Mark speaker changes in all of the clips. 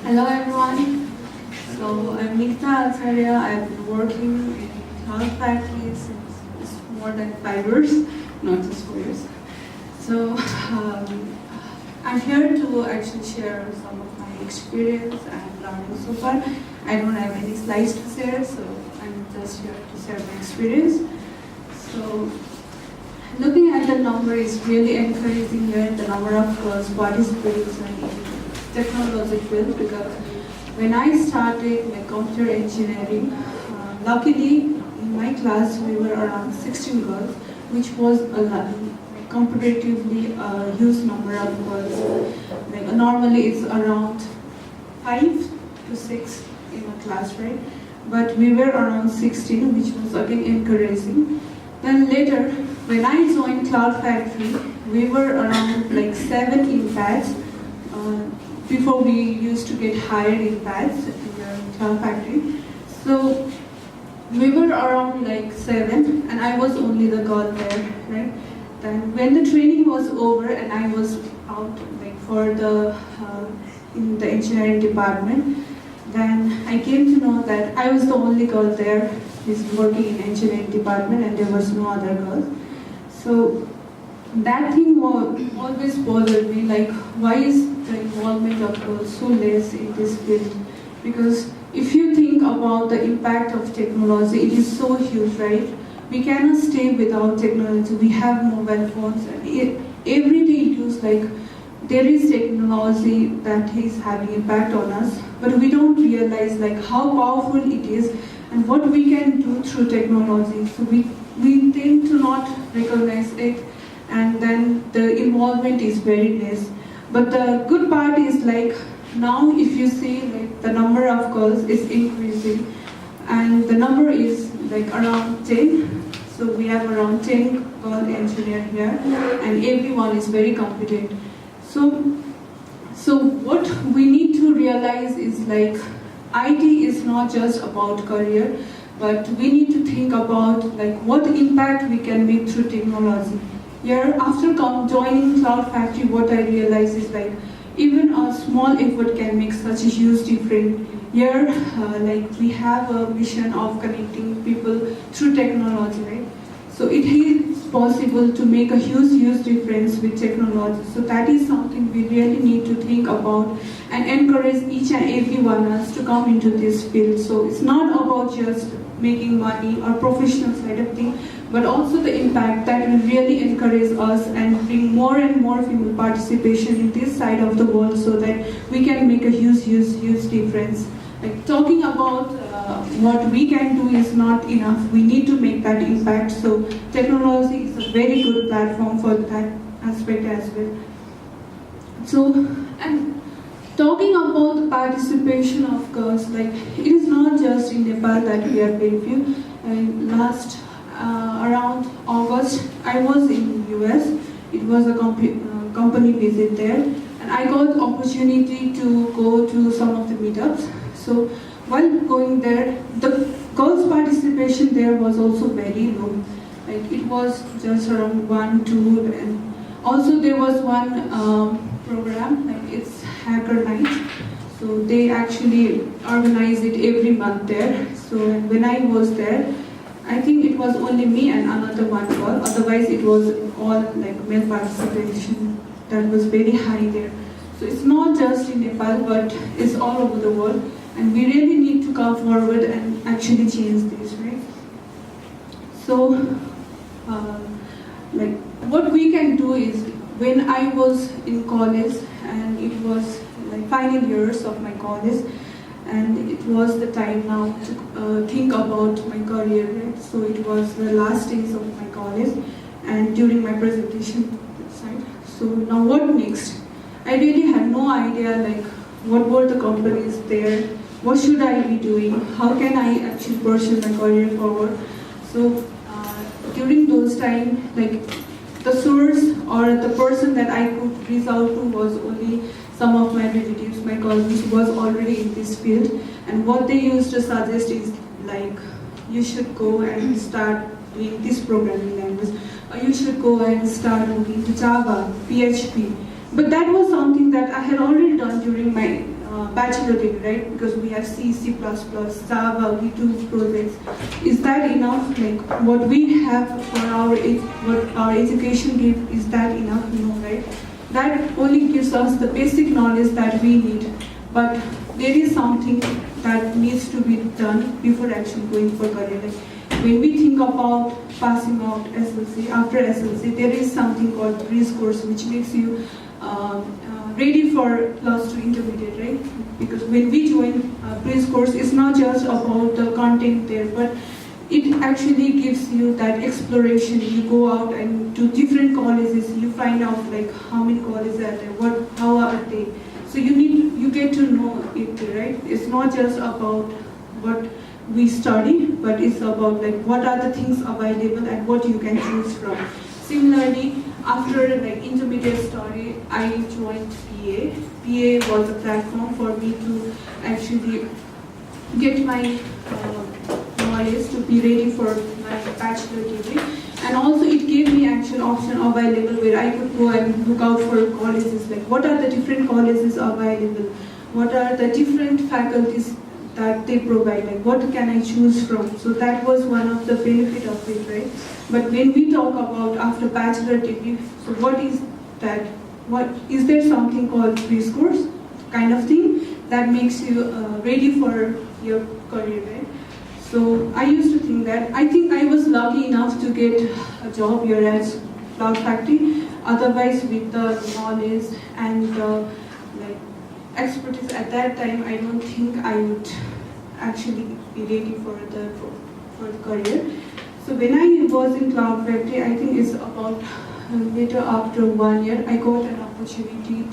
Speaker 1: Hello everyone. So I'm Nikita Acharya. I've been working in cloud factory since more than 5 years, not just 4 years. So I'm here to actually share some of my experience and learning so far. I don't have any slides to share, so I'm just here to share my experience. So looking at the number is really encouraging here, the number of participants in technology field, because when I started my computer engineering, luckily in my class we were around 16 girls, which was a comparatively huge number of girls. Like normally it's around 5 to 6 in a class, right? But we were around 16, which was again encouraging. Then later, when I joined Cloud Factory, we were around like 7 in batch. Before we used to get hired in batch in the Cloud Factory. So we were around like 7 and I was only the girl there, right? Then when the training was over and I was out like for the in the engineering department, then I came to know that I was the only girl there who's working in engineering department and there was no other girls. So that thing always bothered me, like why is the involvement of girls so less in this field? Because if you think about the impact of technology, it is so huge, right? We cannot stay without technology. We have mobile phones and every day use, like there is technology that is having impact on us, but we don't realize like how powerful it is and what we can do through technology. So we tend to not recognize it, and then the involvement is very less. But the good part is like now if you see like the number of girls is increasing and the number is like around 10. So we have around 10 girl engineers here and everyone is very competent. So what we need to realize is like IT is not just about career, but we need to think about like what impact we can make through technology. Here, after joining Cloud Factory, what I realized is like even a small effort can make such a huge difference. Here, like we have a mission of connecting people through technology, right? So it is possible to make a huge difference with technology. So that is something we really need to think about and encourage each and every one of us to come into this field. So it's not about just making money or professional side of things, but also the impact that will really encourage us and bring more and more female participation in this side of the world so that we can make a huge difference. Like talking about what we can do is not enough. We need to make that impact. So technology is a very good platform for that aspect as well. So, and talking about the participation of girls, like it is not just in Nepal that we are very few. Last around August, I was in US. It was a company visit there, and I got the opportunity to go to some of the meetups. So while going there, the girls' participation there was also very low. Like it was just around 1, 2, and also there was one program, like it's Hacker Night. So they actually organize it every month there. So when I was there, I think it was only me and another one girl. Otherwise, it was all like male participation that was very high there. So it's not just in Nepal, but it's all over the world. And we really need to come forward and actually change this, right? So, like what we can do is, when I was in college, and it was like final years of my college, and it was the time now to think about my career, right? So it was the last days of my college, and during my presentation side. So now what next? I really had no idea like what were the companies there, what should I be doing, how can I actually pursue my career forward. So during those times, like the source or the person that I could reach out to was only some of my relatives, my cousins who was already in this field, and what they used to suggest is like, you should go and start doing this programming language, or you should go and start looking into Java, PHP. But that was something that I had already done during my bachelor degree, right? Because we have C, C++, Java, we do projects. Is that enough? Like what we have for what our education gives, is that enough? No, right? That only gives us the basic knowledge that we need. But there is something that needs to be done before actually going for career. Like when we think about passing out SLC, after SLC, there is something called bridge course, which makes you ready for plus 2 intermediate, right? Because when we join bridge course, it's not just about the content there, but it actually gives you that exploration. You go out and to different colleges, you find out like how many colleges are there, how are they. So you get to know it, right? It's not just about what we study, but it's about like what are the things available and what you can choose from. Similarly, after like intermediate study, I joined PA. PA was a platform for me to actually get my knowledge to be ready for my bachelor degree, and also it gave me actual option available where I could go and look out for colleges, like what are the different colleges available, what are the different faculties that they provide, like what can I choose from. So that was one of the benefit of it, right? But when we talk about after bachelor degree, so what is that? What is there something called bridge course kind of thing that makes you ready for your career, right? So I used to think that, I think I was lucky enough to get a job here at Cloud Factory. Otherwise, with the knowledge and like expertise at that time, I don't think I would actually be ready for the career. So when I was in Cloud Factory, I think it's about later after 1 year, I got an opportunity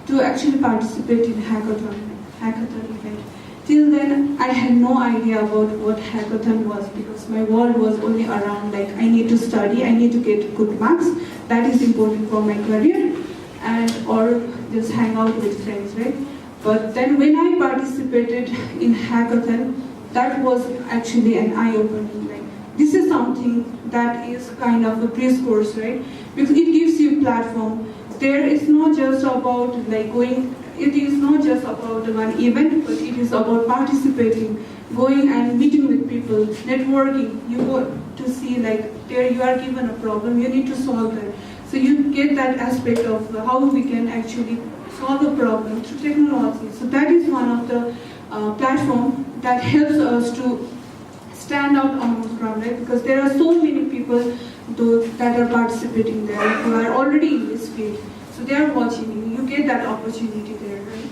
Speaker 1: to actually participate in hackathon event. Till then, I had no idea about what hackathon was, because my world was only around like I need to study, I need to get good marks, that is important for my career, and or just hang out with friends, right? But then when I participated in hackathon, that was actually an eye-opening. Like this is something that is kind of a bridge course, right? Because it gives you platform. There is not just about like going. It is not just about the one event, but it is about participating, going and meeting with people, networking. You go to see like there you are given a problem, you need to solve it. So you get that aspect of how we can actually solve a problem through technology. So that is one of the platform that helps us to stand out on the ground, right? Because there are so many people that are participating there who are already in this field. So they are watching you. You get that opportunity there, right?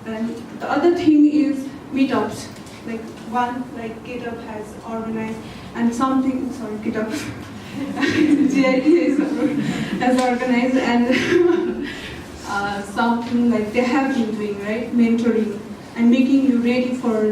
Speaker 1: And the other thing is meetups. Like GitHub has organized, and something, sorry, GitHub, GIT has organized, and something like they have been doing, right? Mentoring and making you ready for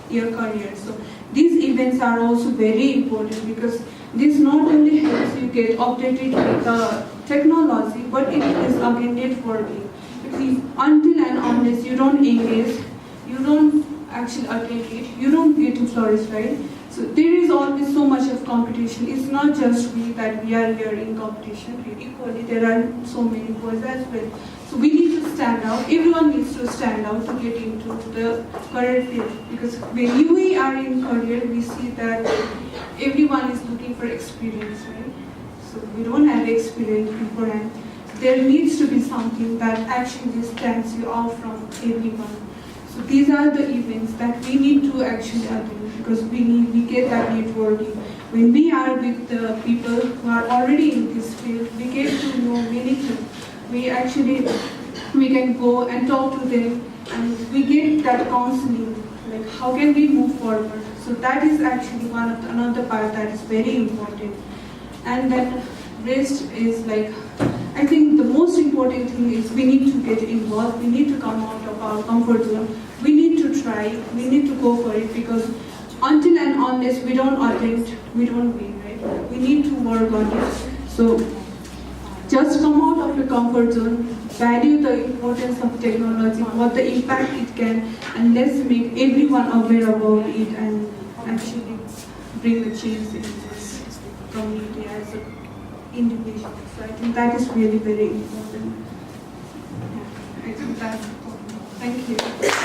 Speaker 1: your career. So these events are also very important, because this not only helps you get updated with the technology, but it is again networking. Because until and unless you don't engage, you don't actually attend it, you don't get to flourish, right? So there is always so much of competition. It's not just we that we are here in competition. Equally, there are so many boys as well. So we need to stand out. Everyone needs to stand out to get into the career field. Because when we are in career, we see that everyone is looking for experience, right? So we don't have experience beforehand. There needs to be something that actually stands you out from everyone. So these are the events that we need to actually attend, because we get that networking. When we are with the people who are already in this field, we get to know many things. We can go and talk to them, and we get that counseling, like how can we move forward. So that is actually another part that is very important. And then rest is like, I think the most important thing is we need to get involved, we need to come out of our comfort zone, we need to try, we need to go for it, because until and unless we don't attempt, we don't win, right? We need to work on it. So just come out of your comfort zone, value the importance of technology, what the impact it can, and let's make everyone aware about it and actually bring the change in this community as an individual. So I think that is really very important. Yeah, I think that's important. Thank you.